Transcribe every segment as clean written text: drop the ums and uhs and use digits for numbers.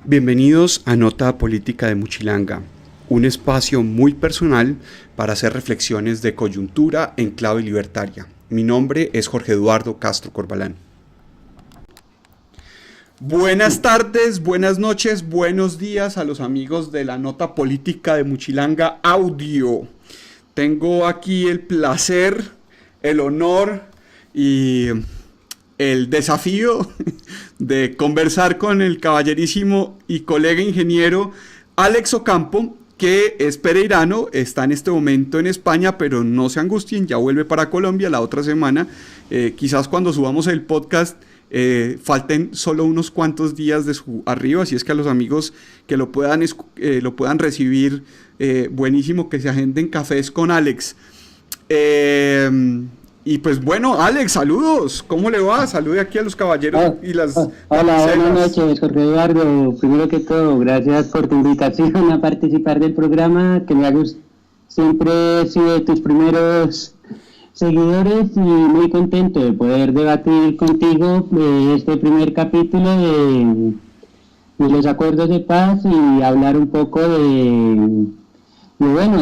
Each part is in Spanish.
Bienvenidos a Nota Política de Muchilanga, un espacio muy personal para hacer reflexiones de coyuntura en clave libertaria. Mi nombre es Jorge Eduardo Castro Corbalán. Buenas tardes, buenas noches, buenos días a los amigos de la Nota Política de Muchilanga Audio. Tengo aquí el placer, el honor y el desafío de conversar con el caballerísimo y colega ingeniero Alex Ocampo, que es pereirano, está en este momento en España, pero no se angustien, ya vuelve para Colombia la otra semana. Quizás cuando subamos el podcast falten solo unos cuantos días de su arribo, así es que a los amigos que lo puedan recibir, buenísimo que se agenden cafés con Alex. Y pues bueno, Alex, saludos, ¿cómo le va? Salude aquí a los caballeros y las Hola, damiselas. buenas noches, Jorge Eduardo. Primero que todo, gracias por tu invitación a participar del programa, que me ha gustado. Siempre he sido de tus primeros seguidores y muy contento de poder debatir contigo este primer capítulo de los acuerdos de paz y hablar un poco de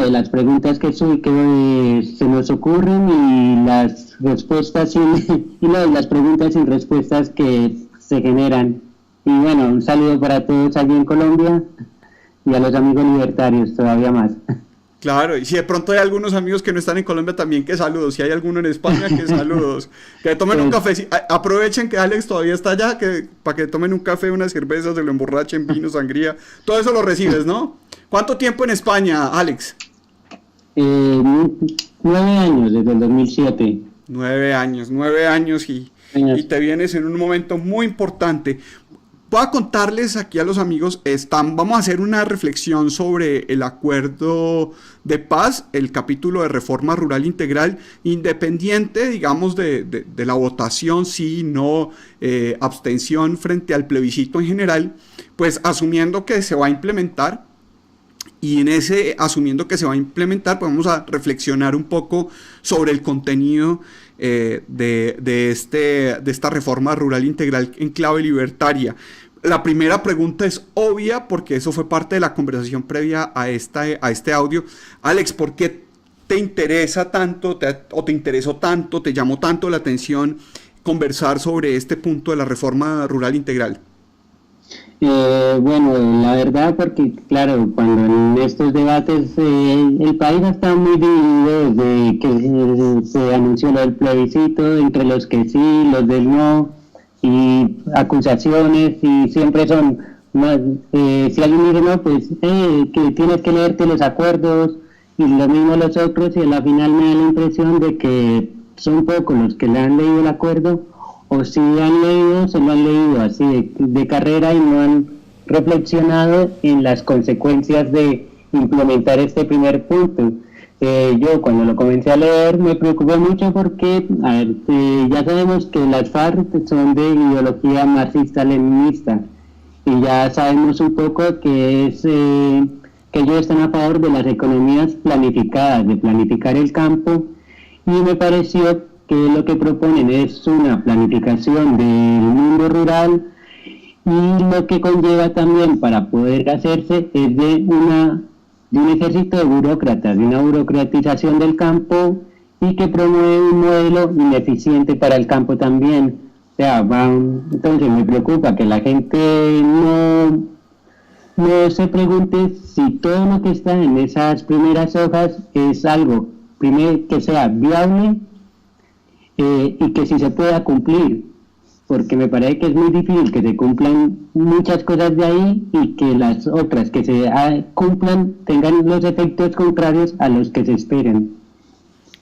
las preguntas que se nos ocurren y las respuestas las preguntas sin respuestas que se generan. Y bueno, un saludo para todos aquí en Colombia y a los amigos libertarios todavía más. Claro, y si de pronto hay algunos amigos que no están en Colombia también, que saludos. Si hay alguno en España, que saludos. Que tomen un café. Aprovechen que Alex todavía está allá, para que tomen un café, unas cervezas, se lo emborrachen, vino, sangría. Todo eso lo recibes, ¿no? ¿Cuánto tiempo en España, Alex? 9 años, desde el 2007. 9 años y te vienes en un momento muy importante. Voy a contarles aquí a los amigos, vamos a hacer una reflexión sobre el acuerdo de paz, el capítulo de reforma rural integral, independiente, digamos, de la votación, sí, no, abstención frente al plebiscito en general, pues asumiendo que se va a implementar. Y en asumiendo que se va a implementar, pues vamos a reflexionar un poco sobre el contenido de esta reforma rural integral en clave libertaria. La primera pregunta es obvia, porque eso fue parte de la conversación previa a este audio. Alex, ¿por qué te interesa tanto, te interesó tanto, te llamó tanto la atención conversar sobre este punto de la reforma rural integral? Bueno, la verdad, porque claro, cuando en estos debates el país está muy dividido desde que se anunció lo del plebiscito, entre los que sí, los del no, y acusaciones, y siempre son más, si alguien dice no, pues que tienes que leerte los acuerdos, y lo mismo los otros, y a la final me da la impresión de que son pocos los que le han leído el acuerdo, o si han leído, se lo han leído así de carrera y no han reflexionado en las consecuencias de implementar este primer punto. Yo cuando lo comencé a leer me preocupé mucho porque, ya sabemos que las FARC son de ideología marxista-leninista y ya sabemos un poco que ellos están a favor de las economías planificadas, de planificar el campo, y me pareció que lo que proponen es una planificación del mundo rural, y lo que conlleva también para poder hacerse es de un ejército de burócratas, de una burocratización del campo, y que promueve un modelo ineficiente para el campo también. O sea, entonces me preocupa que la gente no se pregunte si todo lo que está en esas primeras hojas es algo, primero, que sea viable, y que sí se pueda cumplir, porque me parece que es muy difícil que se cumplan muchas cosas de ahí y que las otras que se cumplan tengan los efectos contrarios a los que se esperan.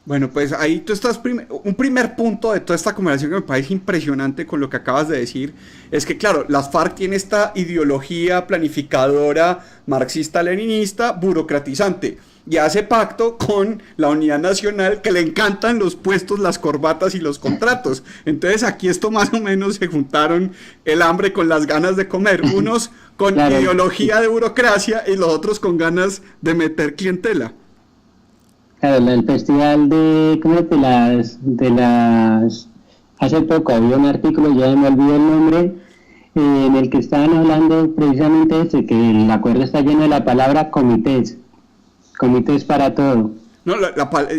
Bueno, pues ahí tú estás, un primer punto de toda esta conversación que me parece impresionante con lo que acabas de decir, es que claro, las FARC tienen esta ideología planificadora marxista-leninista burocratizante, y hace pacto con la Unidad Nacional, que le encantan los puestos, las corbatas y los contratos. Entonces aquí esto más o menos se juntaron el hambre con las ganas de comer, unos con claro, ideología de burocracia y los otros con ganas de meter clientela. Claro, el festival de las hace poco había un artículo, ya me olvidé el nombre, en el que estaban hablando precisamente de que el acuerdo está lleno de la palabra comités para todo. No,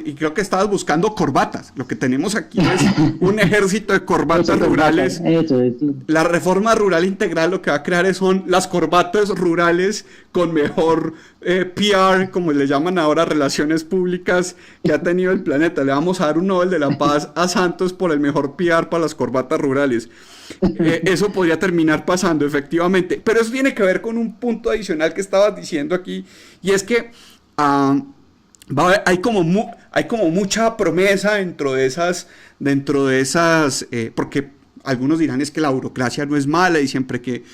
y creo que estabas buscando corbatas. Lo que tenemos aquí es un ejército de corbatas rurales. Eso. La reforma rural integral lo que va a crear son las corbatas rurales con mejor PR, como le llaman ahora, relaciones públicas, que ha tenido el planeta. Le vamos a dar un Nobel de la Paz a Santos por el mejor PR para las corbatas rurales. Eso podría terminar pasando, efectivamente. Pero eso tiene que ver con un punto adicional que estabas diciendo aquí, y es que hay como mucha promesa dentro de esas, porque algunos dirán es que la burocracia no es mala y siempre que...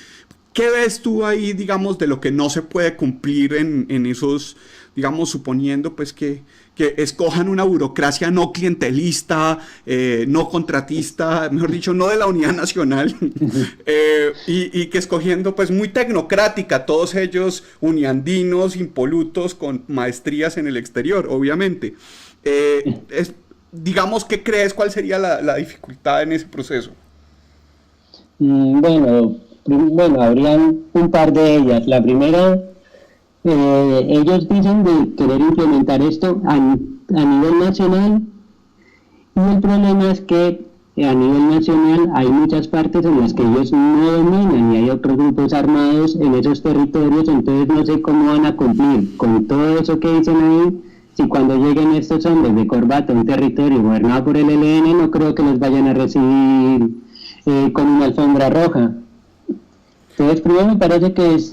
¿Qué ves tú ahí, digamos, de lo que no se puede cumplir en esos, digamos, suponiendo pues que escojan una burocracia no clientelista, no contratista, mejor dicho, no de la unidad nacional, y que escogiendo pues muy tecnocrática, todos ellos uniandinos, impolutos, con maestrías en el exterior, obviamente. Digamos, ¿qué crees? ¿Cuál sería la dificultad en ese proceso? Bueno, habrían un par de ellas. La primera, ellos dicen de querer implementar esto a nivel nacional, y el problema es que a nivel nacional hay muchas partes en las que ellos no dominan y hay otros grupos armados en esos territorios, entonces no sé cómo van a cumplir con todo eso que dicen ahí. Si cuando lleguen estos hombres de corbata a un territorio gobernado por el ELN, no creo que los vayan a recibir con una alfombra roja. Entonces, primero me parece que es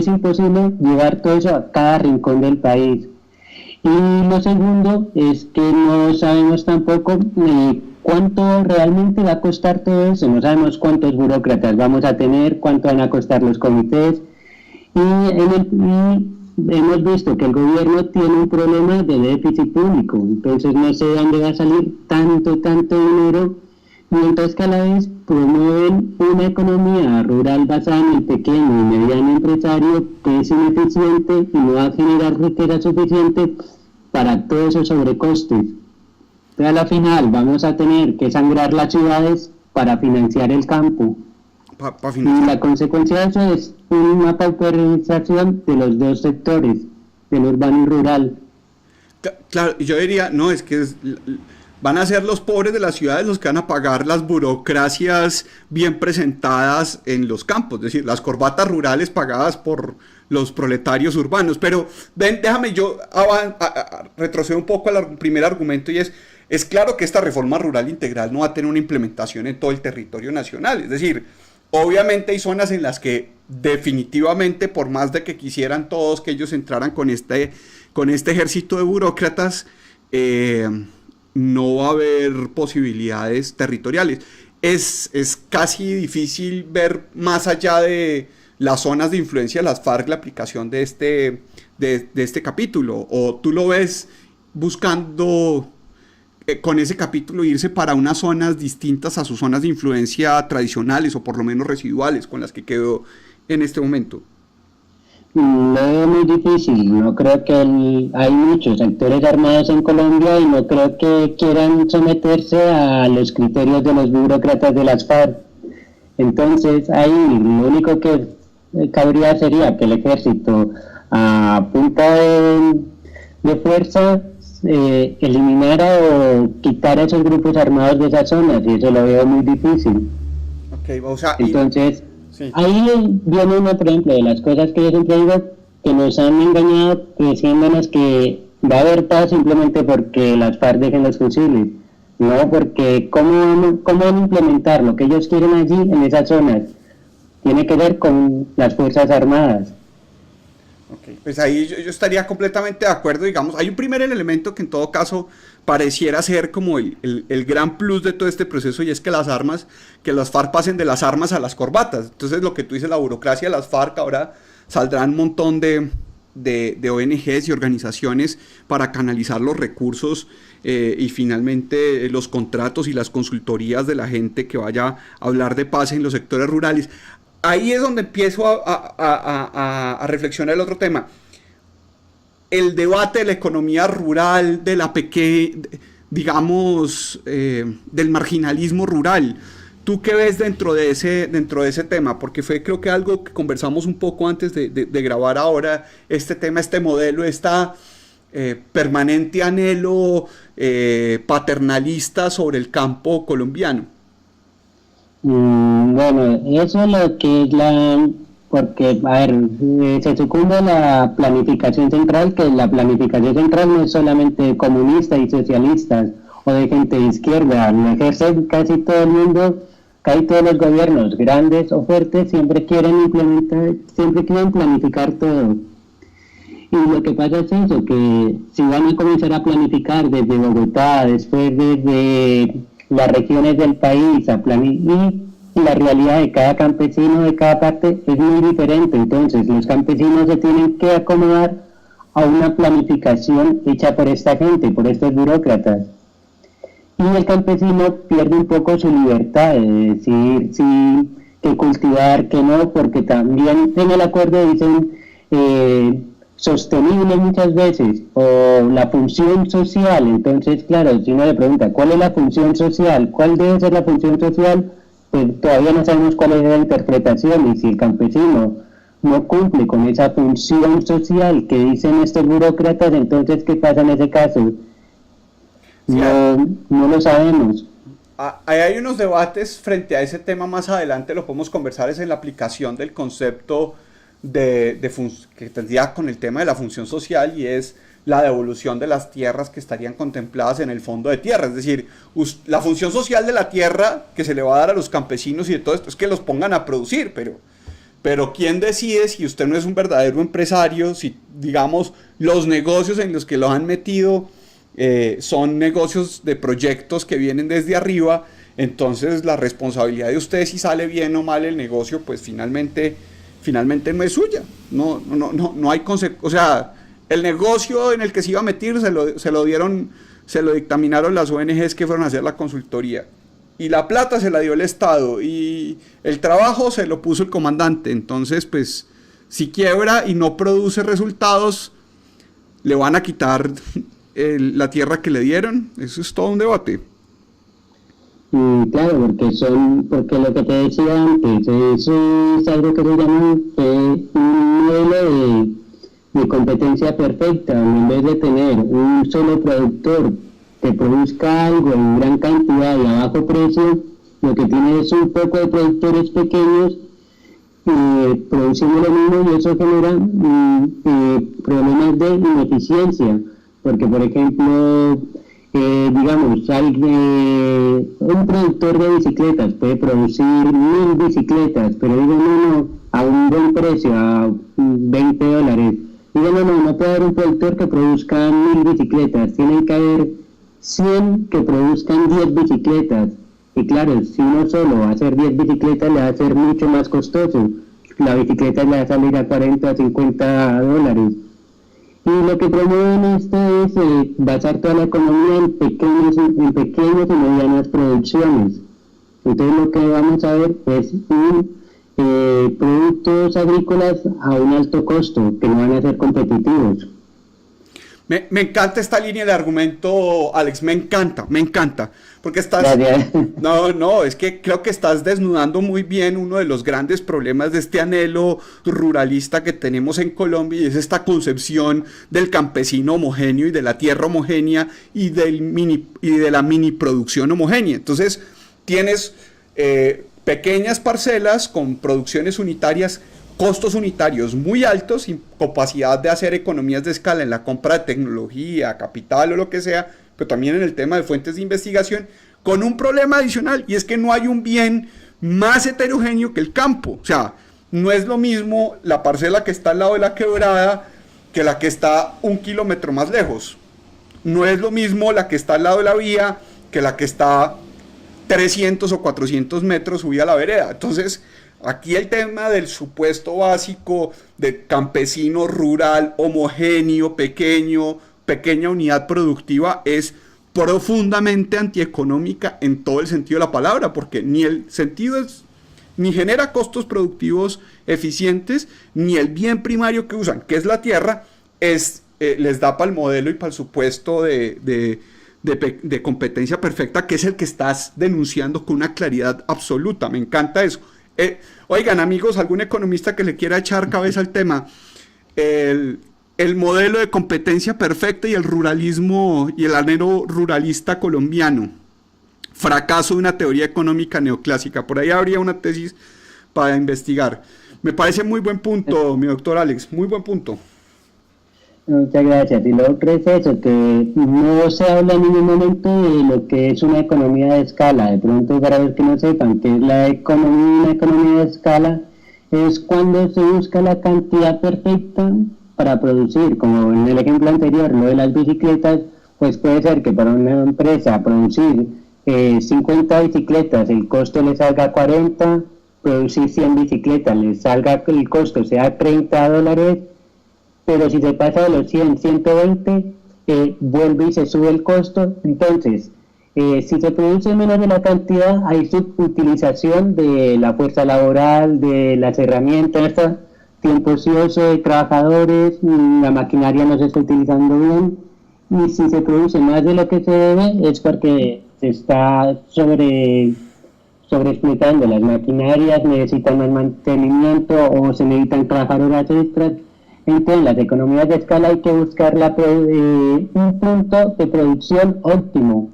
imposible llevar todo eso a cada rincón del país. Y lo segundo es que no sabemos tampoco cuánto realmente va a costar todo eso. No sabemos cuántos burócratas vamos a tener, cuánto van a costar los comités. Y hemos visto que el gobierno tiene un problema de déficit público. Entonces, no sé dónde va a salir tanto dinero, mientras que a la vez promueven una economía rural basada en el pequeño y mediano empresario que es ineficiente y no va a generar riqueza suficiente para todos esos sobrecostes. Entonces, a la final vamos a tener que sangrar las ciudades para financiar el campo. Y la consecuencia de eso es una pauperización de los dos sectores, del urbano y rural. Claro, yo diría, no, es que van a ser los pobres de las ciudades los que van a pagar las burocracias bien presentadas en los campos, es decir, las corbatas rurales pagadas por los proletarios urbanos. Pero déjame yo retrocedo un poco al primer argumento, y es claro que esta reforma rural integral no va a tener una implementación en todo el territorio nacional. Es decir, obviamente hay zonas en las que definitivamente, por más de que quisieran todos que ellos entraran con este ejército de burócratas, no va a haber posibilidades territoriales. Es casi difícil ver más allá de las zonas de influencia de las FARC la aplicación de este capítulo, o tú lo ves buscando con ese capítulo irse para unas zonas distintas a sus zonas de influencia tradicionales o por lo menos residuales con las que quedó en este momento. Lo veo muy difícil. No creo que hay muchos sectores armados en Colombia y no creo que quieran someterse a los criterios de los burócratas de las FARC. Entonces ahí lo único que cabría sería que el ejército, a punta de fuerza, eliminara o quitara esos grupos armados de esas zonas, y eso lo veo muy difícil. Okay, o sea, entonces sí. Ahí viene una, por ejemplo, de las cosas que yo siempre digo, que nos han engañado diciéndonos que va a haber paz simplemente porque las FARC dejen los fusiles. No, porque ¿cómo van a implementar lo que ellos quieren allí en esas zonas? Tiene que ver con las Fuerzas Armadas. Ok, pues ahí yo estaría completamente de acuerdo. Digamos, hay un primer elemento que en todo caso pareciera ser como el gran plus de todo este proceso, y es que las FARC pasen de las armas a las corbatas. Entonces, lo que tú dices, la burocracia de las FARC, ahora saldrán un montón de ONGs y organizaciones para canalizar los recursos y finalmente los contratos y las consultorías de la gente que vaya a hablar de paz en los sectores rurales. Ahí es donde empiezo a reflexionar el otro tema. El debate de la economía rural, de la digamos, del marginalismo rural. ¿Tú qué ves dentro de ese tema? Porque fue creo que algo que conversamos un poco antes de grabar ahora, este tema, este modelo, esta permanente anhelo paternalista sobre el campo colombiano. Bueno, eso es lo que es porque, a ver, se sucumbe a la planificación central, que la planificación central no es solamente comunista y socialistas o de gente de izquierda, lo ejerce casi todo el mundo, casi todos los gobiernos, grandes o fuertes, siempre quieren implementar, siempre quieren planificar todo. Y lo que pasa es eso, que si van a comenzar a planificar desde Bogotá, después desde las regiones del país, y la realidad de cada campesino de cada parte es muy diferente. Entonces los campesinos se tienen que acomodar a una planificación hecha por esta gente, por estos burócratas. Y el campesino pierde un poco su libertad de decidir si que cultivar, que no, porque también en el acuerdo dicen sostenible muchas veces, o la función social. Entonces, claro, si uno le pregunta, ¿cuál es la función social? ¿Cuál debe ser la función social? Pues todavía no sabemos cuál es la interpretación, y si el campesino no cumple con esa función social que dicen estos burócratas, entonces, ¿qué pasa en ese caso? No lo sabemos. Hay unos debates frente a ese tema más adelante, lo podemos conversar, es en la aplicación del concepto que tendría con el tema de la función social, y es la devolución de las tierras que estarían contempladas en el fondo de tierra. Es decir, la función social de la tierra que se le va a dar a los campesinos y de todo esto es que los pongan a producir, pero ¿quién decide si usted no es un verdadero empresario? Si, digamos, los negocios en los que los han metido son negocios de proyectos que vienen desde arriba, entonces la responsabilidad de usted si sale bien o mal el negocio, pues finalmente no es suya. No hay o sea, el negocio en el que se iba a meter se lo dictaminaron las ONGs que fueron a hacer la consultoría, y la plata se la dio el Estado, y el trabajo se lo puso el comandante. Entonces, pues, si quiebra y no produce resultados, le van a quitar la tierra que le dieron. Eso es todo un debate. Claro, porque lo que te decía antes, eso es algo que se llama un modelo de competencia perfecta. En vez de tener un solo productor que produzca algo en gran cantidad y a bajo precio, lo que tiene es un poco de productores pequeños produciendo lo mismo, y eso genera problemas de ineficiencia, porque por ejemplo, digamos, un productor de bicicletas puede producir 1000 bicicletas, pero digo, no, a un buen precio, a $20. Digo, no puede haber un productor que produzca 1000 bicicletas, tienen que haber 100 que produzcan 10 bicicletas. Y claro, si uno solo va a hacer 10 bicicletas, le va a ser mucho más costoso. La bicicleta le va a salir a $40 a $50. Y lo que promueven esto es basar toda la economía en pequeñas y medianas producciones. Entonces lo que vamos a ver es productos agrícolas a un alto costo, que no van a ser competitivos. Me encanta esta línea de argumento, Alex, me encanta, porque estás... No, es que creo que estás desnudando muy bien uno de los grandes problemas de este anhelo ruralista que tenemos en Colombia, y es esta concepción del campesino homogéneo y de la tierra homogénea y de la mini producción homogénea. Entonces, tienes pequeñas parcelas con producciones unitarias, costos unitarios muy altos, sin capacidad de hacer economías de escala en la compra de tecnología, capital o lo que sea, pero también en el tema de fuentes de investigación, con un problema adicional, y es que no hay un bien más heterogéneo que el campo. O sea, no es lo mismo la parcela que está al lado de la quebrada que la que está 1 kilómetro más lejos. No es lo mismo la que está al lado de la vía que la que está 300 o 400 metros subida a la vereda. Entonces, aquí el tema del supuesto básico de campesino rural, homogéneo, pequeña unidad productiva es profundamente antieconómica en todo el sentido de la palabra, porque ni genera costos productivos eficientes, ni el bien primario que usan, que es la tierra, les da para el modelo y para el supuesto de de competencia perfecta, que es el que estás denunciando con una claridad absoluta. Me encanta eso. Oigan, amigos, algún economista que le quiera echar cabeza al tema. El modelo de competencia perfecta y el ruralismo y el anhelo ruralista colombiano. Fracaso de una teoría económica neoclásica. Por ahí habría una tesis para investigar. Me parece muy buen punto, mi doctor Alex, muy buen punto. Muchas gracias. Y lo otro es eso, que no se habla en ningún momento de lo que es una economía de escala. De pronto, para los que no sepan que es una economía de escala, es cuando se busca la cantidad perfecta para producir. Como en el ejemplo anterior, lo de las bicicletas, pues puede ser que para una empresa producir 50 bicicletas, el costo le salga 40, producir 100 bicicletas, le salga el costo sea $30, pero si se pasa de los 100, 120, vuelve y se sube el costo. Entonces, si se produce menos de la cantidad, hay subutilización de la fuerza laboral, de las herramientas, tiempo ocioso de trabajadores, la maquinaria no se está utilizando bien, y si se produce más de lo que se debe, es porque se está sobreexplotando las maquinarias, necesitan más mantenimiento o se necesitan trabajar horas extras. Entonces, en las economías de escala hay que buscar un punto de producción óptimo.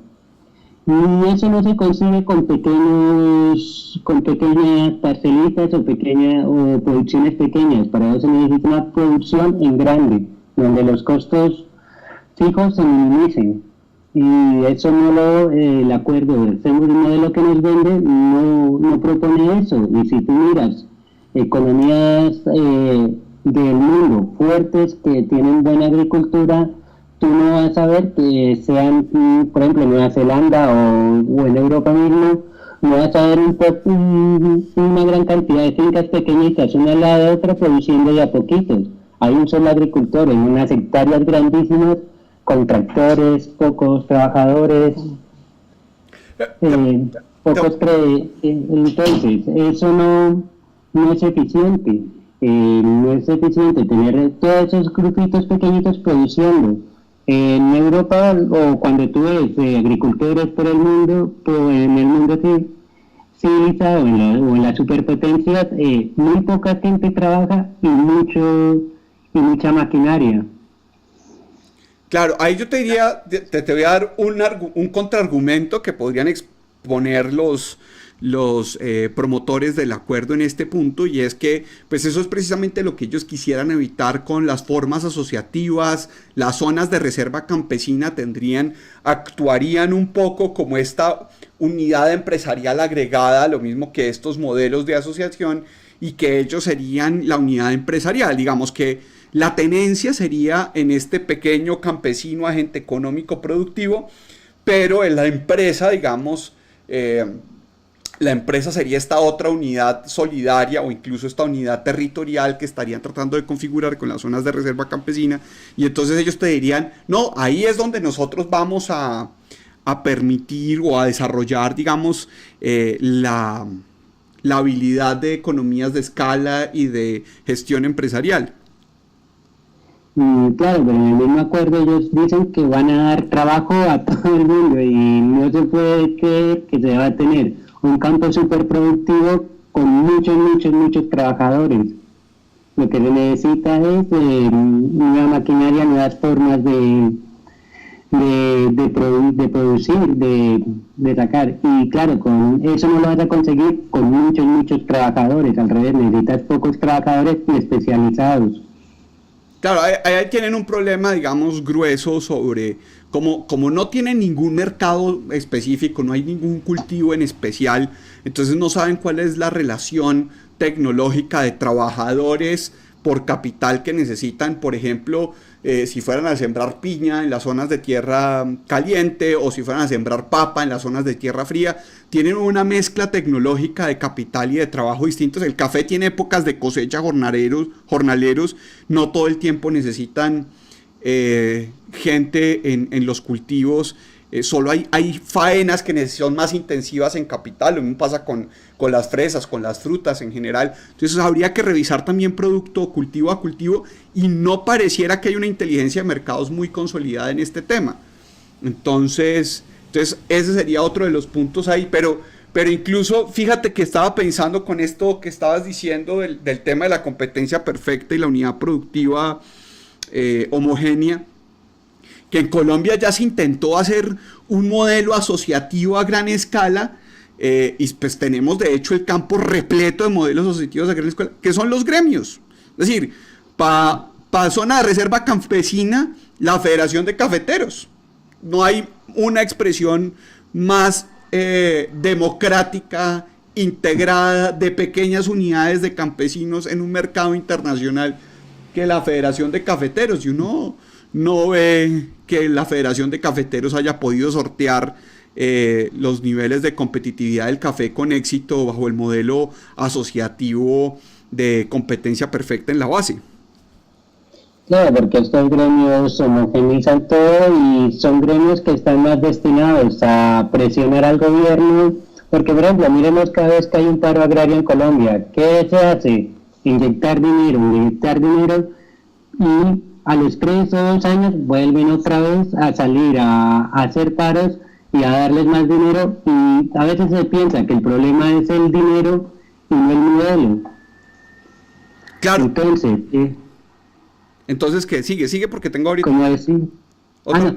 Y eso no se consigue con pequeñas parcelitas o producciones pequeñas. Para eso se necesita una producción en grande, donde los costos fijos se minimicen. Y eso el acuerdo del modelo que nos vende no propone eso. Y si tú miras economías del mundo fuertes que tienen buena agricultura, tú no vas a ver que sean, por ejemplo, en Nueva Zelanda o en Europa mismo, no vas a ver una gran cantidad de fincas pequeñitas, una al lado de otra, produciendo de a poquitos. Hay un solo agricultor en unas hectáreas grandísimas, con tractores, pocos trabajadores, entonces eso no es eficiente. No es eficiente tener todos esos grupitos pequeñitos produciendo. En Europa, o cuando tú ves agricultores por el mundo, en el mundo civilizado o en la superpotencia, muy poca gente trabaja y mucha maquinaria. Claro, ahí yo te diría, te voy a dar un contraargumento que podrían exponer los promotores del acuerdo en este punto, y es que pues eso es precisamente lo que ellos quisieran evitar con las formas asociativas. Las zonas de reserva campesina actuarían un poco como esta unidad empresarial agregada, lo mismo que estos modelos de asociación, y que ellos serían la unidad empresarial. Digamos que la tenencia sería en este pequeño campesino agente económico productivo, pero en la empresa, digamos, la empresa sería esta otra unidad solidaria o incluso esta unidad territorial que estarían tratando de configurar con las zonas de reserva campesina, y entonces ellos te dirían, no, ahí es donde nosotros vamos a permitir o a desarrollar, digamos, la habilidad de economías de escala y de gestión empresarial. Claro, pero en el mismo acuerdo ellos dicen que van a dar trabajo a todo el mundo y no se puede creer que se va a tener un campo súper productivo con muchos trabajadores. Lo que se necesita es nueva maquinaria, nuevas formas de producir, de sacar. Y claro, con eso no lo vas a conseguir con muchos trabajadores. Al revés, necesitas pocos trabajadores y especializados. Claro, ahí tienen un problema, digamos, grueso sobre como no tienen ningún mercado específico, no hay ningún cultivo en especial, entonces no saben cuál es la relación tecnológica de trabajadores por capital que necesitan. Por ejemplo, si fueran a sembrar piña en las zonas de tierra caliente o si fueran a sembrar papa en las zonas de tierra fría, tienen una mezcla tecnológica de capital y de trabajo distintos. El café tiene épocas de cosecha, jornaleros, no todo el tiempo necesitan gente en los cultivos. Solo hay faenas que son más intensivas en capital. Lo mismo pasa con las fresas, con las frutas en general. Entonces habría que revisar también producto cultivo a cultivo, y no pareciera que hay una inteligencia de mercados muy consolidada en este tema. Entonces ese sería otro de los puntos ahí, pero incluso fíjate que estaba pensando con esto que estabas diciendo del tema de la competencia perfecta y la unidad productiva homogénea, que en Colombia ya se intentó hacer un modelo asociativo a gran escala, y pues tenemos de hecho el campo repleto de modelos asociativos a gran escala, que son los gremios. Es decir, para zona de reserva campesina, la Federación de Cafeteros. No hay una expresión más democrática, integrada, de pequeñas unidades de campesinos en un mercado internacional que la Federación de Cafeteros. Y uno no ve que la Federación de Cafeteros haya podido sortear los niveles de competitividad del café con éxito bajo el modelo asociativo de competencia perfecta en la base. Claro, porque estos gremios homogeneizan todo y son gremios que están más destinados a presionar al gobierno, porque por ejemplo, miremos cada vez que hay un paro agrario en Colombia, ¿qué se hace? Inyectar dinero y a los 3 o 2 años vuelven otra vez a salir a hacer paros y a darles más dinero, y a veces se piensa que el problema es el dinero y no el modelo. Claro. Entonces, ¿qué? Sigue porque tengo ahorita... Como decir...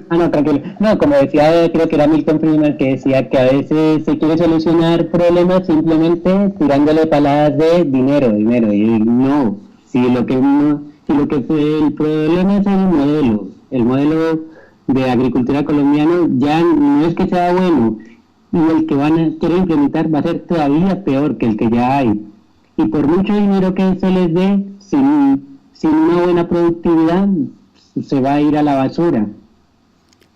no, tranquilo. No, como decía, creo que era Milton Friedman, que decía que a veces se quiere solucionar problemas simplemente tirándole paladas de dinero, y no. Si lo que fue el problema es el modelo de agricultura colombiano ya no es que sea bueno, y el que quieren implementar va a ser todavía peor que el que ya hay. Y por mucho dinero que se les dé, sin una buena productividad, se va a ir a la basura.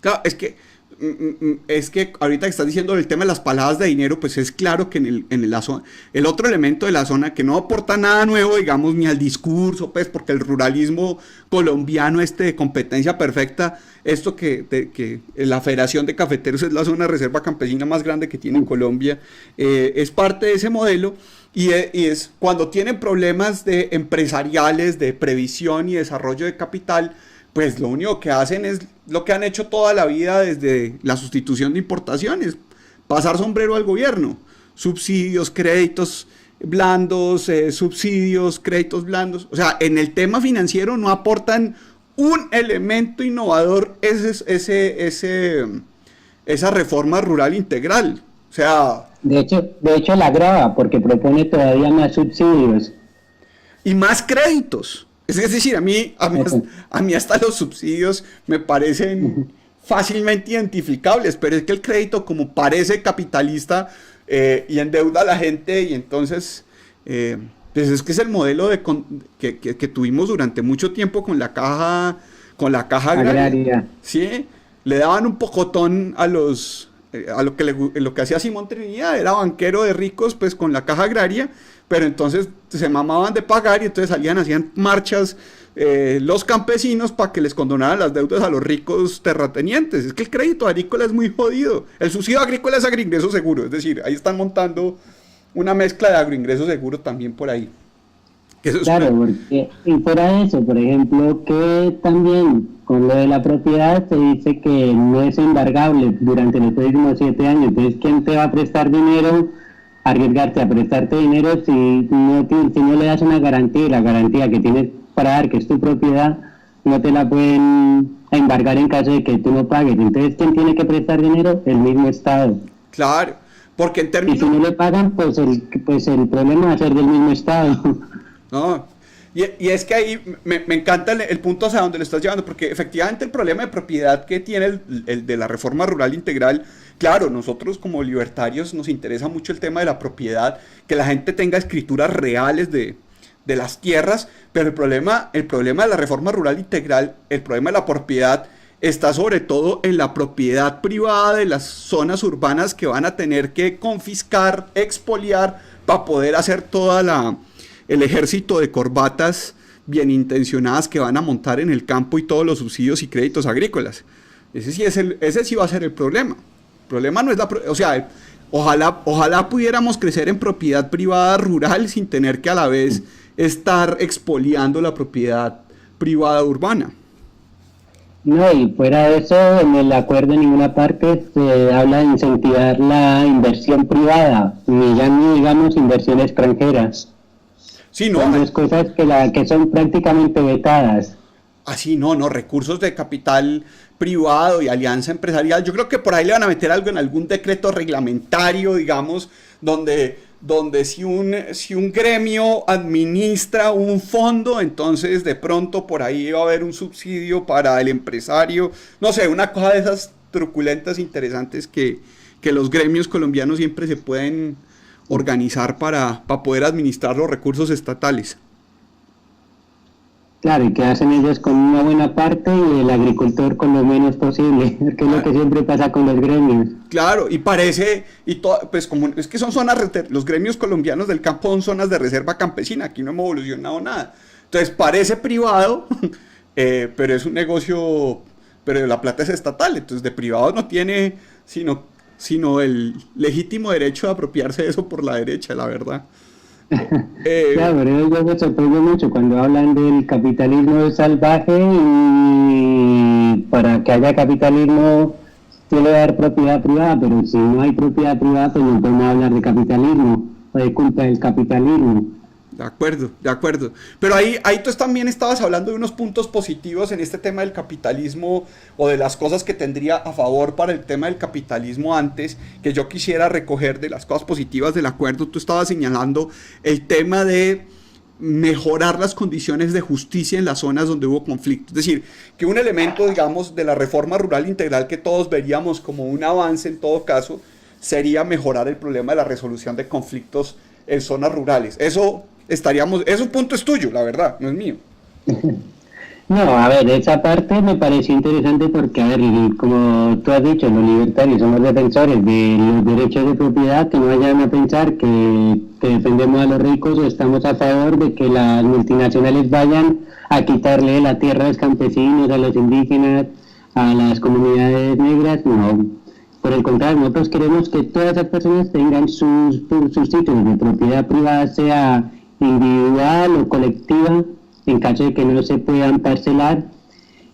Claro, es que ahorita que estás diciendo el tema de las paladas de dinero, pues es claro que el otro elemento de la zona que no aporta nada nuevo, digamos, ni al discurso, pues porque el ruralismo colombiano de competencia perfecta, esto que la Federación de Cafeteros es la zona de reserva campesina más grande que tiene en Colombia, es parte de ese modelo. Y es cuando tienen problemas empresariales, de previsión y desarrollo de capital, pues lo único que hacen es lo que han hecho toda la vida desde la sustitución de importaciones: pasar sombrero al gobierno, subsidios, créditos blandos, créditos blandos. O sea, en el tema financiero no aportan un elemento innovador esa reforma rural integral. O sea... De hecho la agrava porque propone todavía más subsidios. Y más créditos. Es decir, a mí hasta los subsidios me parecen fácilmente identificables, pero es que el crédito, como parece capitalista y endeuda a la gente, y entonces pues es que es el modelo que tuvimos durante mucho tiempo con la caja agraria. Sí, le daban un pocotón a lo que hacía Simón Trinidad, era banquero de ricos pues con la caja agraria, pero entonces se mamaban de pagar y entonces hacían marchas los campesinos para que les condonaran las deudas a los ricos terratenientes. Es que el crédito agrícola es muy jodido. El subsidio agrícola es agroingreso seguro, es decir, ahí están montando una mezcla de agroingreso seguro también por ahí. Claro, porque, y fuera de eso, por ejemplo, que también con lo de la propiedad se dice que no es embargable durante los próximos 7 años. Entonces, ¿quién te va a prestar dinero, arriesgarte a prestarte dinero si no le das una garantía? Y la garantía que tienes para dar, que es tu propiedad, no te la pueden embargar en caso de que tú no pagues. Entonces, ¿quién tiene que prestar dinero? El mismo Estado. Claro, porque en términos... Y si no le pagan, pues el problema va a ser del mismo Estado. No, y es que ahí me encanta el punto hacia donde lo estás llevando, porque efectivamente el problema de propiedad que tiene el de la reforma rural integral, claro, nosotros como libertarios nos interesa mucho el tema de la propiedad, que la gente tenga escrituras reales de las tierras, pero el problema de la reforma rural integral, el problema de la propiedad está sobre todo en la propiedad privada de las zonas urbanas, que van a tener que confiscar, expoliar, para poder hacer el ejército de corbatas bien intencionadas que van a montar en el campo y todos los subsidios y créditos agrícolas. Ese sí va a ser el problema. El problema no es o sea, ojalá pudiéramos crecer en propiedad privada rural sin tener que a la vez estar expoliando la propiedad privada urbana. No, y fuera de eso, en el acuerdo en ninguna parte se habla de incentivar la inversión privada, ni ya ni digamos inversión extranjera. Sí, no, Son dos cosas que son prácticamente vetadas. así no, recursos de capital privado y alianza empresarial. Yo creo que por ahí le van a meter algo en algún decreto reglamentario, digamos, donde si un gremio administra un fondo, entonces de pronto por ahí va a haber un subsidio para el empresario. No sé, una cosa de esas truculentas interesantes que los gremios colombianos siempre se pueden organizar para poder administrar los recursos estatales. Claro, y que hacen ellos con una buena parte y el agricultor con lo menos posible, que es lo que siempre pasa con los gremios. Claro, y parece, pues como es que son zonas, los gremios colombianos del campo son zonas de reserva campesina, aquí no hemos evolucionado nada. Entonces parece privado, pero es un negocio, pero la plata es estatal, entonces de privado no tiene sino el legítimo derecho de apropiarse de eso por la derecha, la verdad. Claro, pero yo me sorprende mucho cuando hablan del capitalismo salvaje y para que haya capitalismo tiene que haber propiedad privada, pero si no hay propiedad privada pues no podemos hablar de capitalismo o de culpa del capitalismo. De acuerdo. Pero ahí tú también estabas hablando de unos puntos positivos en este tema del capitalismo o de las cosas que tendría a favor para el tema del capitalismo antes, que yo quisiera recoger de las cosas positivas del acuerdo. Tú estabas señalando el tema de mejorar las condiciones de justicia en las zonas donde hubo conflicto. Es decir, que un elemento, digamos, de la reforma rural integral que todos veríamos como un avance en todo caso, sería mejorar el problema de la resolución de conflictos en zonas rurales. Ese punto es tuyo, la verdad, no es mío. No, a ver, esa parte me pareció interesante porque, a ver, como tú has dicho, los libertarios somos defensores de los derechos de propiedad, que no vayan a pensar que defendemos a los ricos o estamos a favor de que las multinacionales vayan a quitarle la tierra a los campesinos, a los indígenas, a las comunidades negras, no. Por el contrario, nosotros queremos que todas las personas tengan sus títulos de propiedad privada, sea individual o colectiva, en caso de que no se puedan parcelar,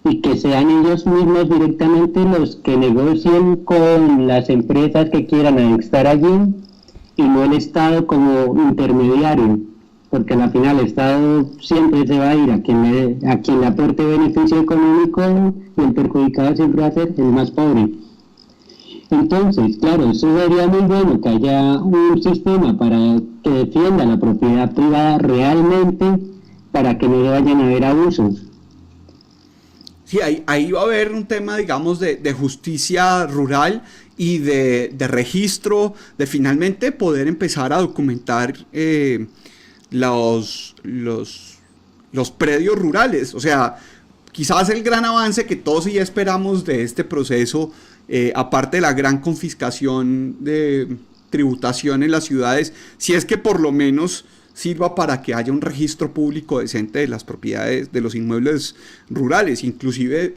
y que sean ellos mismos directamente los que negocien con las empresas que quieran estar allí y no el Estado como intermediario, porque al final el Estado siempre se va a ir a quien le aporte beneficio económico y el perjudicado siempre va a ser el más pobre. Entonces, claro, eso sería muy bueno que haya un sistema para que defienda la propiedad privada realmente, para que no vayan a haber abusos. Sí, ahí va a haber un tema, digamos, de justicia rural y de registro, de finalmente poder empezar a documentar los predios rurales. O sea, quizás el gran avance que todos ya esperamos de este proceso, aparte de la gran confiscación de tributación en las ciudades, si es que por lo menos sirva para que haya un registro público decente de las propiedades, de los inmuebles rurales, inclusive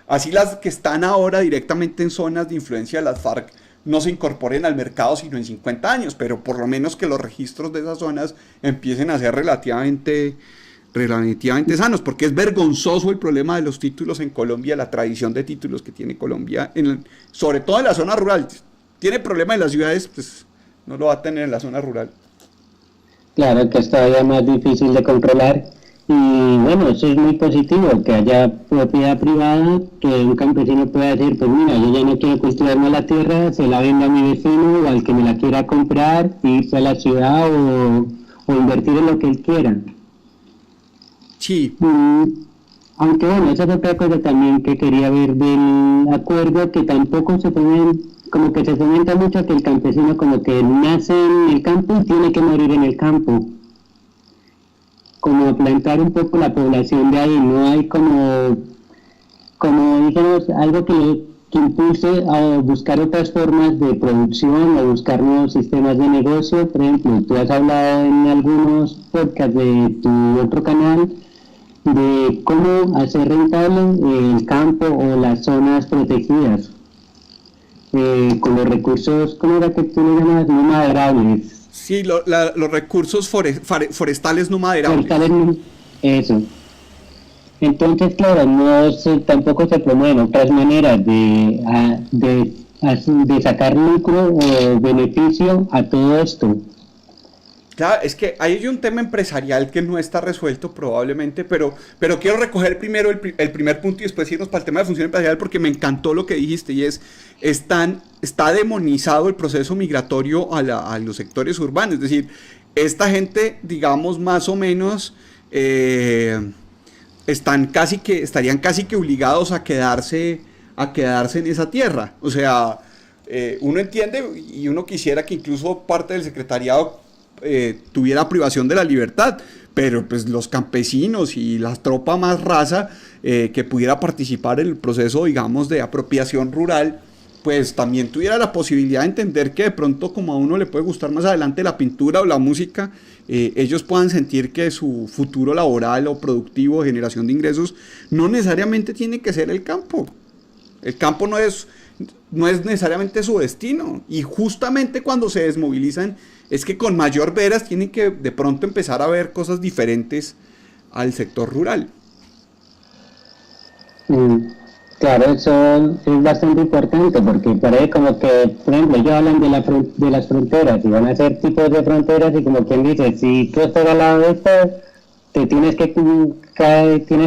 así las que están ahora directamente en zonas de influencia de las FARC no se incorporen al mercado sino en 50 años, pero por lo menos que los registros de esas zonas empiecen a ser relativamente sanos, porque es vergonzoso el problema de los títulos en Colombia, la tradición de títulos que tiene Colombia, sobre todo en la zona rural. Tiene problema en las ciudades, pues no lo va a tener en la zona rural. Claro que es todavía más difícil de controlar y bueno, eso es muy positivo, que haya propiedad privada, que un campesino pueda decir, pues mira, yo ya no quiero cultivarme la tierra, se la vendo a mi vecino o al que me la quiera comprar, irse a la ciudad o invertir en lo que él quiera. Sí. Aunque bueno, esa es otra cosa también que quería ver del acuerdo, que tampoco se fomenta mucho que el campesino como que nace en el campo y tiene que morir en el campo. Como plantar un poco la población de ahí, no hay como dijéramos, algo que impulse a buscar otras formas de producción o buscar nuevos sistemas de negocio. Por ejemplo, tú has hablado en algunos podcasts de tu otro canal de cómo hacer rentable el campo o las zonas protegidas. Con los recursos, ¿cómo era que tú le llamas? No maderables. Sí, los recursos forestales no maderables. Eso. Entonces, claro, tampoco se promueven otras maneras de sacar lucro o beneficio a todo esto. Claro, es que hay un tema empresarial que no está resuelto probablemente, pero quiero recoger primero el primer punto y después irnos para el tema de función empresarial porque me encantó lo que dijiste y está demonizado el proceso migratorio a los sectores urbanos. Es decir, esta gente, digamos, más o menos, estarían casi que obligados a quedarse en esa tierra. O sea, uno entiende y uno quisiera que incluso parte del secretariado tuviera privación de la libertad, pero pues los campesinos y la tropa más rasa que pudiera participar en el proceso, digamos, de apropiación rural, pues también tuviera la posibilidad de entender que de pronto, como a uno le puede gustar más adelante la pintura o la música, ellos puedan sentir que su futuro laboral o productivo de generación de ingresos no necesariamente tiene que ser el campo. El campo no es necesariamente su destino, y justamente cuando se desmovilizan es que con mayor veras tienen que de pronto empezar a ver cosas diferentes al sector rural. Claro, eso es bastante importante porque por ahí como que, por ejemplo, ellos hablan de las fronteras y van a ser tipos de fronteras y como quien dice, si tú estás al lado de esto, tienes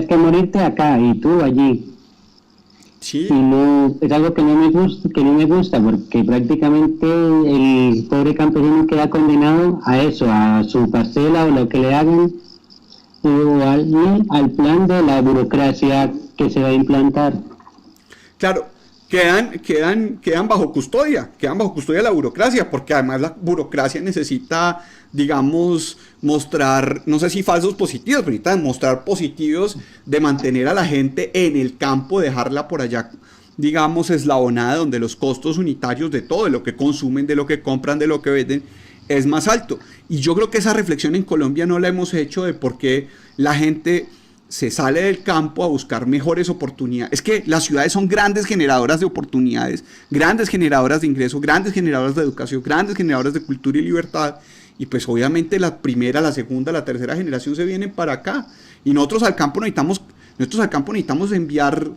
que morirte acá y tú allí. Sí. Y no, es algo que no me gusta porque prácticamente el pobre campesino queda condenado a eso, a su parcela o lo que le hagan, o al plan de la burocracia que se va a implantar. Claro, quedan bajo custodia de la burocracia, porque además la burocracia necesita, digamos, mostrar, no sé si falsos positivos, pero necesita mostrar positivos de mantener a la gente en el campo, dejarla por allá, digamos, eslabonada, donde los costos unitarios de todo, de lo que consumen, de lo que compran, de lo que venden, es más alto. Y yo creo que esa reflexión en Colombia no la hemos hecho de por qué la gente se sale del campo a buscar mejores oportunidades. Es que las ciudades son grandes generadoras de oportunidades, grandes generadoras de ingresos, grandes generadoras de educación, grandes generadoras de cultura y libertad, y pues obviamente la primera, la segunda, la tercera generación se vienen para acá, y nosotros al campo necesitamos enviar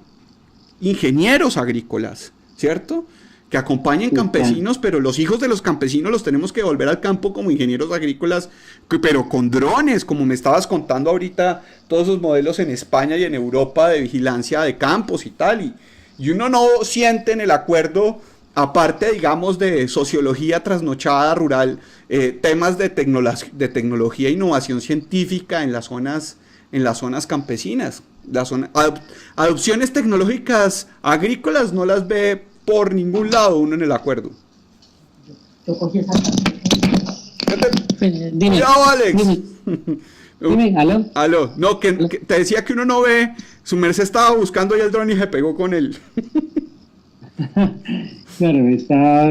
ingenieros agrícolas, ¿cierto?, que acompañen campesinos, pero los hijos de los campesinos los tenemos que volver al campo como ingenieros agrícolas, pero con drones, como me estabas contando ahorita, todos esos modelos en España y en Europa de vigilancia de campos y tal, y uno no siente en el acuerdo, aparte, digamos, de sociología trasnochada rural, temas de tecnología e innovación científica en las zonas campesinas. Adopciones tecnológicas agrícolas no las ve por ningún lado uno en el acuerdo. Yo cogí esa Dime. Cuidado, Alex. Dime, ¿aló? Aló. No, que te decía que uno no ve. Su merced estaba buscando ahí el dron y se pegó con él. Claro, me estaba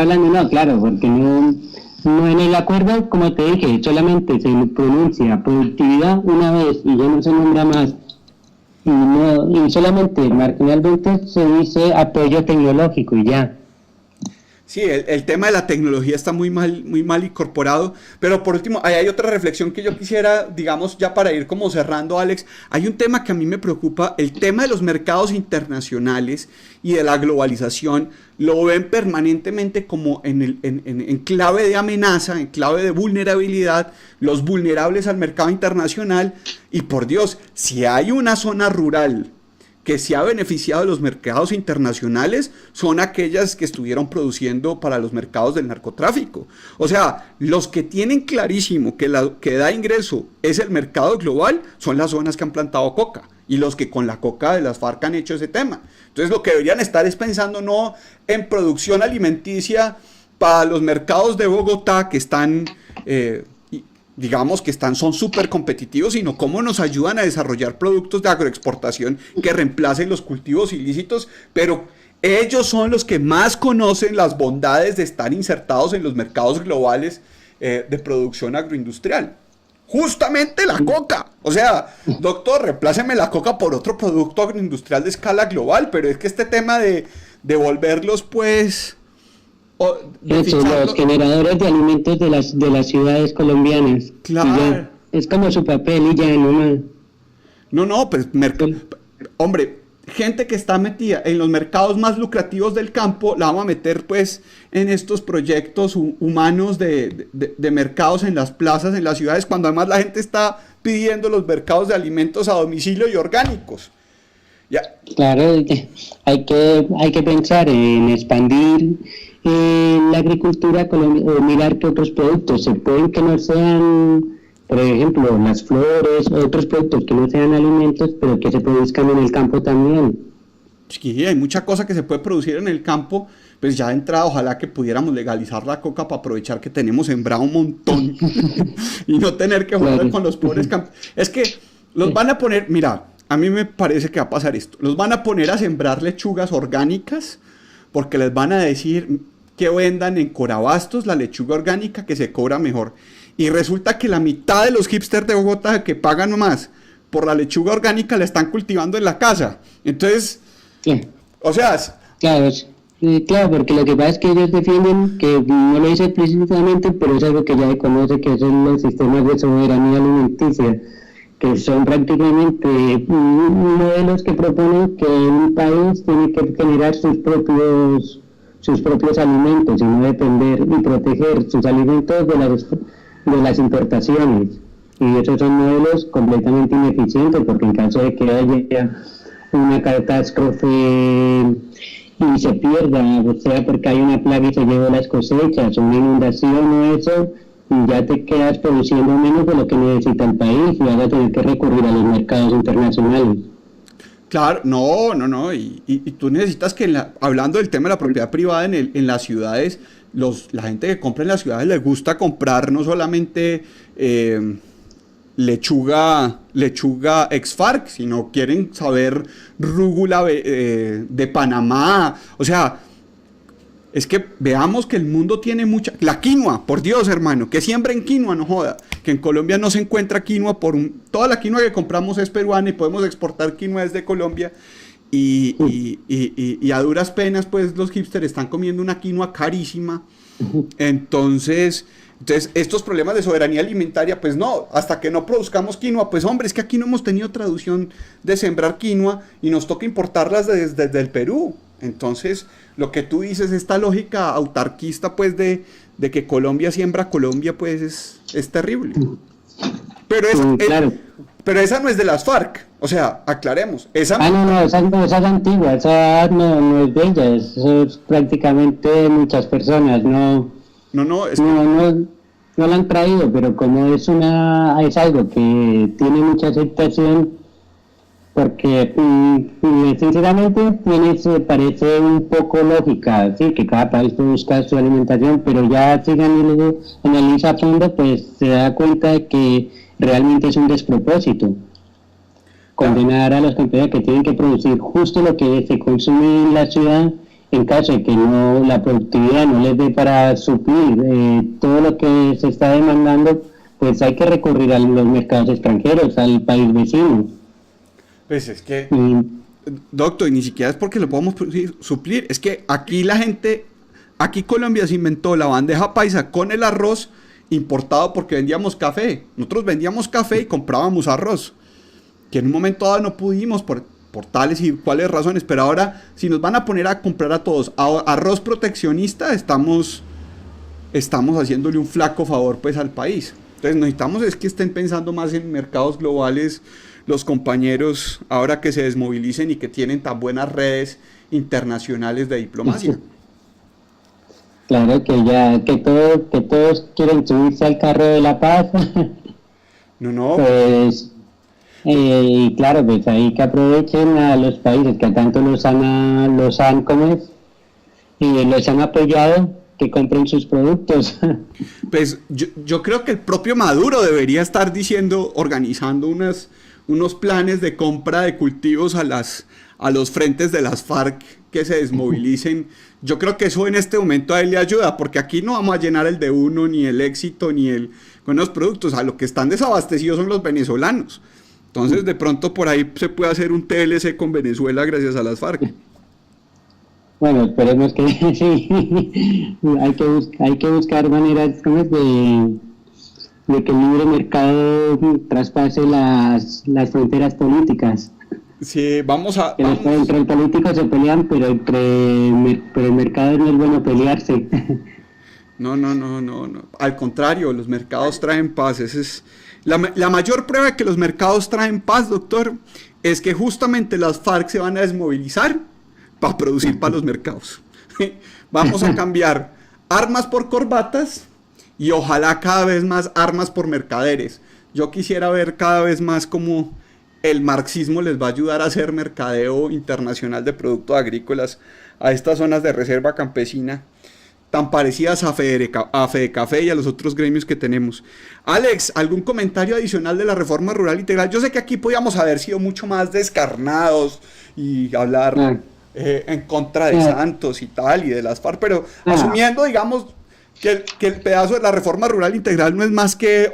hablando, no, claro, porque no en el acuerdo, como te dije, solamente se pronuncia productividad una vez y ya no se nombra más. Y solamente marginalmente se dice apoyo tecnológico y ya. Sí, el tema de la tecnología está muy mal incorporado, pero por último, hay otra reflexión que yo quisiera, digamos, ya para ir como cerrando, Alex. Hay un tema que a mí me preocupa, el tema de los mercados internacionales y de la globalización. Lo ven permanentemente como en clave de amenaza, en clave de vulnerabilidad, los vulnerables al mercado internacional. Y por Dios, si hay una zona rural que se ha beneficiado de los mercados internacionales, son aquellas que estuvieron produciendo para los mercados del narcotráfico. O sea, los que tienen clarísimo que lo que da ingreso es el mercado global, son las zonas que han plantado coca, y los que con la coca de las FARC han hecho ese tema. Entonces lo que deberían estar es pensando no en producción alimenticia para los mercados de Bogotá, que están... digamos que son súper competitivos, sino cómo nos ayudan a desarrollar productos de agroexportación que reemplacen los cultivos ilícitos, pero ellos son los que más conocen las bondades de estar insertados en los mercados globales de producción agroindustrial. Justamente la coca. O sea, doctor, repláceme la coca por otro producto agroindustrial de escala global, pero es que este tema de volverlos, pues... los generadores de alimentos de las ciudades colombianas. Claro. Es como su papel y ya no más. No, no, pues, hombre, gente que está metida en los mercados más lucrativos del campo, la vamos a meter pues en estos proyectos humanos de mercados en las plazas, en las ciudades, cuando además la gente está pidiendo los mercados de alimentos a domicilio y orgánicos. Ya. Claro, hay que pensar en expandir la agricultura o mirar que otros productos se pueden que no sean, por ejemplo, las flores, otros productos que no sean alimentos, pero que se produzcan en el campo también. Sí, hay mucha cosa que se puede producir en el campo, pues ya de entrada ojalá que pudiéramos legalizar la coca para aprovechar que tenemos sembrado un montón y no tener que jugar con los pobres campos. Es que los van a poner, mira, a mí me parece que va a pasar esto, los van a poner a sembrar lechugas orgánicas porque les van a decir que vendan en Corabastos la lechuga orgánica que se cobra mejor. Y resulta que la mitad de los hipsters de Bogotá que pagan más por la lechuga orgánica la están cultivando en la casa. Entonces, Sí. o sea... Claro, claro, porque lo que pasa es que ellos defienden, que no lo dice explícitamente, pero es algo que ya se conoce, que son los sistemas de soberanía alimenticia, que son prácticamente modelos que proponen que un país tiene que generar sus propios alimentos y no depender y proteger sus alimentos de las importaciones. Y esos son modelos completamente ineficientes, porque en caso de que haya una catástrofe y se pierda, o sea, porque hay una plaga y se lleva las cosechas, una inundación o eso, y ya te quedas produciendo menos de lo que necesita el país y vas a tener que recurrir a los mercados internacionales. Claro, no, y tú necesitas que, hablando del tema de la propiedad privada en las ciudades, la gente que compra en las ciudades les gusta comprar no solamente lechuga ex-FARC, sino quieren saber rúgula de Panamá, o sea... Es que veamos que el mundo tiene mucha... La quinoa, por Dios, hermano, que siembren quinoa, no joda. Que en Colombia no se encuentra quinoa toda la quinoa que compramos es peruana y podemos exportar quinoa desde Colombia. Y a duras penas, pues, los hipsters están comiendo una quinoa carísima. Entonces, estos problemas de soberanía alimentaria, pues no, hasta que no produzcamos quinoa, pues hombre, es que aquí no hemos tenido traducción de sembrar quinoa y nos toca importarlas desde el Perú. Entonces, lo que tú dices, esta lógica autarquista, pues, de que Colombia siembra Colombia, pues, es terrible. Pero, claro. Pero esa no es de las FARC, o sea, aclaremos. Esa es antigua, esa no es de ella, eso es prácticamente muchas personas, no la han traído, pero como es algo que tiene mucha aceptación, porque sinceramente parece un poco lógica, ¿sí? Que cada país busca su alimentación, pero ya si analiza a fondo, pues se da cuenta de que realmente es un despropósito condenar a los campesinos que tienen que producir justo lo que se consume en la ciudad, en caso de que la productividad no les dé para suplir todo lo que se está demandando, pues hay que recurrir a los mercados extranjeros, al país vecino. Pues es que, doctor, y ni siquiera es porque lo podemos suplir, es que aquí Colombia se inventó la bandeja paisa con el arroz importado porque vendíamos café. Nosotros vendíamos café y comprábamos arroz, que en un momento dado no pudimos por tales y cuáles razones, pero ahora si nos van a poner a comprar a todos arroz proteccionista, estamos haciéndole un flaco favor pues al país. Entonces necesitamos es que estén pensando más en mercados globales los compañeros ahora que se desmovilicen y que tienen tan buenas redes internacionales de diplomacia. Claro, que todos quieren subirse al carro de la paz. No. Pues, y claro, pues ahí que aprovechen a los países que tanto los han apoyado, que compren sus productos. Pues yo creo que el propio Maduro debería estar organizando unos planes de compra de cultivos a los frentes de las FARC que se desmovilicen. Yo creo que eso en este momento a él le ayuda, porque aquí no vamos a llenar el de uno, ni el éxito, con los productos. A lo que están desabastecidos son los venezolanos. Entonces, de pronto por ahí se puede hacer un TLC con Venezuela gracias a las FARC. Bueno, esperemos que sí. Hay que buscar maneras de que el libre mercado traspase las fronteras políticas. Sí, Que entre políticos se pelean, pero pero el mercado no es bueno pelearse. No. Al contrario, los mercados traen paz. Esa es la mayor prueba de que los mercados traen paz, doctor, es que justamente las FARC se van a desmovilizar para producir para los mercados. Vamos a cambiar armas por corbatas y ojalá cada vez más armas por mercaderes. Yo quisiera ver cada vez más cómo el marxismo les va a ayudar a hacer mercadeo internacional de productos agrícolas a estas zonas de reserva campesina tan parecidas a Fedecafé y a los otros gremios que tenemos. Alex, ¿algún comentario adicional de la reforma rural integral? Yo sé que aquí podíamos haber sido mucho más descarnados y hablar en contra de Santos y tal, y de las FARC, pero asumiendo, digamos, que el pedazo de la reforma rural integral no es más que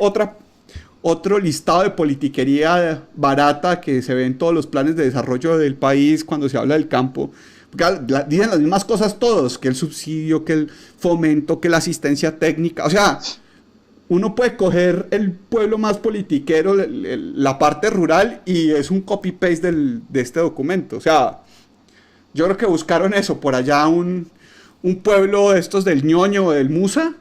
otro listado de politiquería barata que se ve en todos los planes de desarrollo del país cuando se habla del campo. Dicen las mismas cosas todos, que el subsidio, que el fomento, que la asistencia técnica. O sea, uno puede coger el pueblo más politiquero, la parte rural, y es un copy-paste de este documento. O sea, yo creo que buscaron eso, por allá un pueblo de estos del Ñoño o del Musa,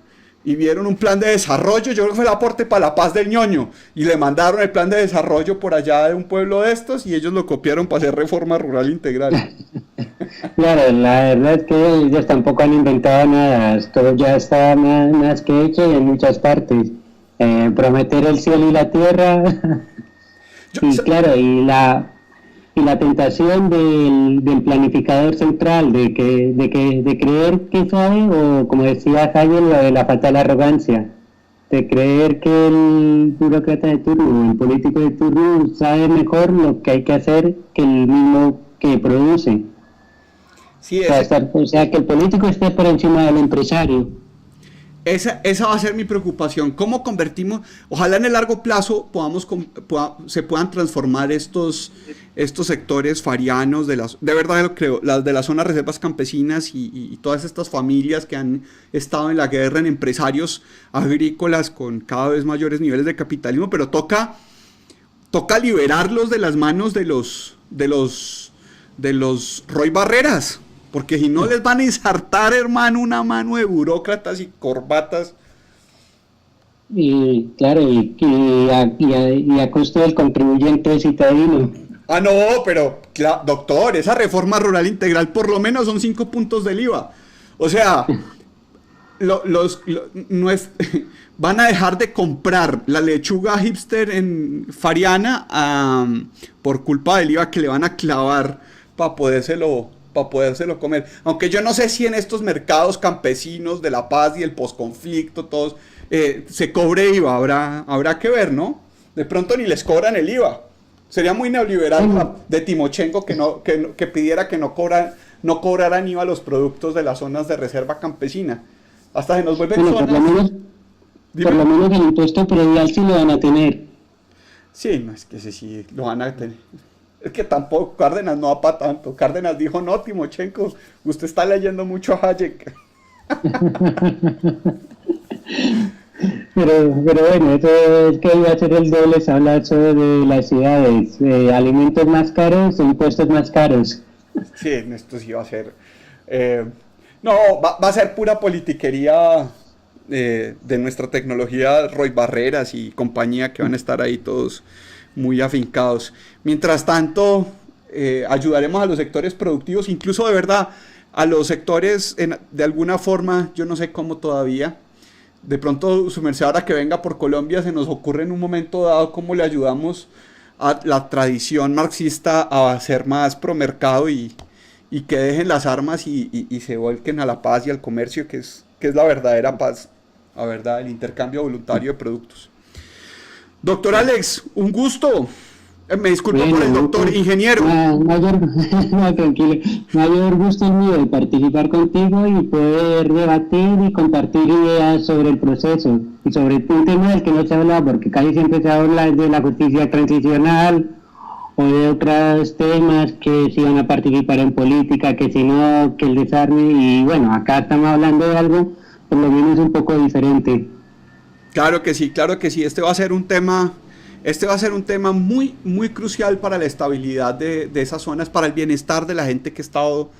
y vieron un plan de desarrollo. Yo creo que fue el aporte para la paz del Ñoño, y le mandaron el plan de desarrollo por allá de un pueblo de estos, y ellos lo copiaron para hacer reforma rural integral. Claro, la verdad es que ellos tampoco han inventado nada, todo ya está más que hecho y en muchas partes. Prometer el cielo y la tierra, y claro, y la tentación del planificador central, de creer que sabe, o como decía Hegel, lo de la fatal arrogancia, de creer que el burócrata de turno, el político de turno sabe mejor lo que hay que hacer que el mismo que produce. Sí, o sea, que el político esté por encima del empresario. Esa va a ser mi preocupación. ¿Cómo convertimos? Ojalá en el largo plazo se puedan transformar estos sectores farianos, de verdad lo creo, las de las zonas reservas campesinas y todas estas familias que han estado en la guerra en empresarios agrícolas con cada vez mayores niveles de capitalismo, pero toca liberarlos de las manos de los Roy Barreras. Porque si no les van a ensartar, hermano, una mano de burócratas y corbatas. Y claro, y a costo del contribuyente citadino. Ah, no, pero, doctor, esa reforma rural integral por lo menos son 5 puntos del IVA. O sea, van a dejar de comprar la lechuga hipster en Fariana por culpa del IVA que le van a clavar para podérselo comer. Aunque yo no sé si en estos mercados campesinos de La Paz y el posconflicto, todos, se cobre IVA, habrá que ver, ¿no? De pronto ni les cobran el IVA. Sería muy neoliberal de Timochenko que pidiera que no cobraran IVA los productos de las zonas de reserva campesina. Hasta se nos vuelven zonas... Por lo menos el impuesto predial sí lo van a tener. Sí, no, es que sí lo van a tener. Es que tampoco, Cárdenas no va para tanto. Cárdenas dijo, no, Timochenko, usted está leyendo mucho a Hayek. pero bueno, eso es que iba a ser el doble sablazo de las ciudades. Alimentos más caros, impuestos más caros. Sí, esto sí va a ser... no, va a ser pura politiquería de nuestra tecnología, Roy Barreras y compañía, que van a estar ahí todos muy afincados. Mientras tanto, ayudaremos a los sectores productivos, incluso de verdad a los sectores de alguna forma, yo no sé cómo todavía. De pronto, su merced, ahora que venga por Colombia, se nos ocurre en un momento dado cómo le ayudamos a la tradición marxista a ser más pro mercado y que dejen las armas y se volquen a la paz y al comercio, que es la verdadera paz, la verdad, el intercambio voluntario de productos. Doctor Alex, un gusto. Me disculpo por el doctor ingeniero. Tranquilo. Mayor gusto es mío de participar contigo y poder debatir y compartir ideas sobre el proceso y sobre un tema del que no se habla, porque casi siempre se habla de la justicia transicional o de otros temas, que si van a participar en política, que si no, que el desarme, y bueno, acá estamos hablando de algo por lo menos un poco diferente. Claro que sí. Este va a ser un tema muy, muy crucial para la estabilidad de esas zonas, para el bienestar de la gente que ha estado,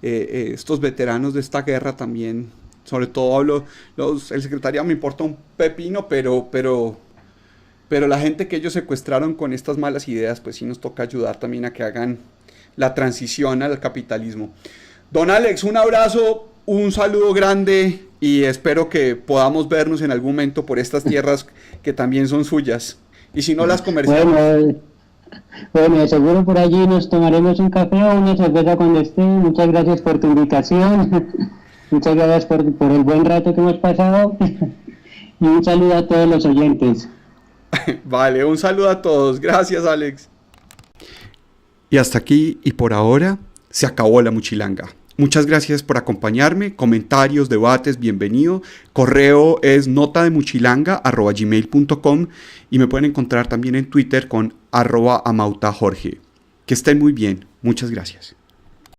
estos veteranos de esta guerra también. Sobre todo hablo, el secretariado me importa un pepino, pero la gente que ellos secuestraron con estas malas ideas, pues sí nos toca ayudar también a que hagan la transición al capitalismo. Don Alex, un abrazo, un saludo grande y espero que podamos vernos en algún momento por estas tierras que también son suyas. Y si no las comerciamos. Bueno, seguro por allí nos tomaremos un café o una cerveza cuando esté. Muchas gracias por tu invitación. Muchas gracias por el buen rato que hemos pasado. Y un saludo a todos los oyentes. Vale, un saludo a todos. Gracias, Alex. Y hasta aquí y por ahora se acabó la Muchilanga. Muchas gracias por acompañarme. Comentarios, debates, bienvenido. Correo es notademuchilanga@gmail.com y me pueden encontrar también en Twitter con @amautajorge. Que estén muy bien. Muchas gracias.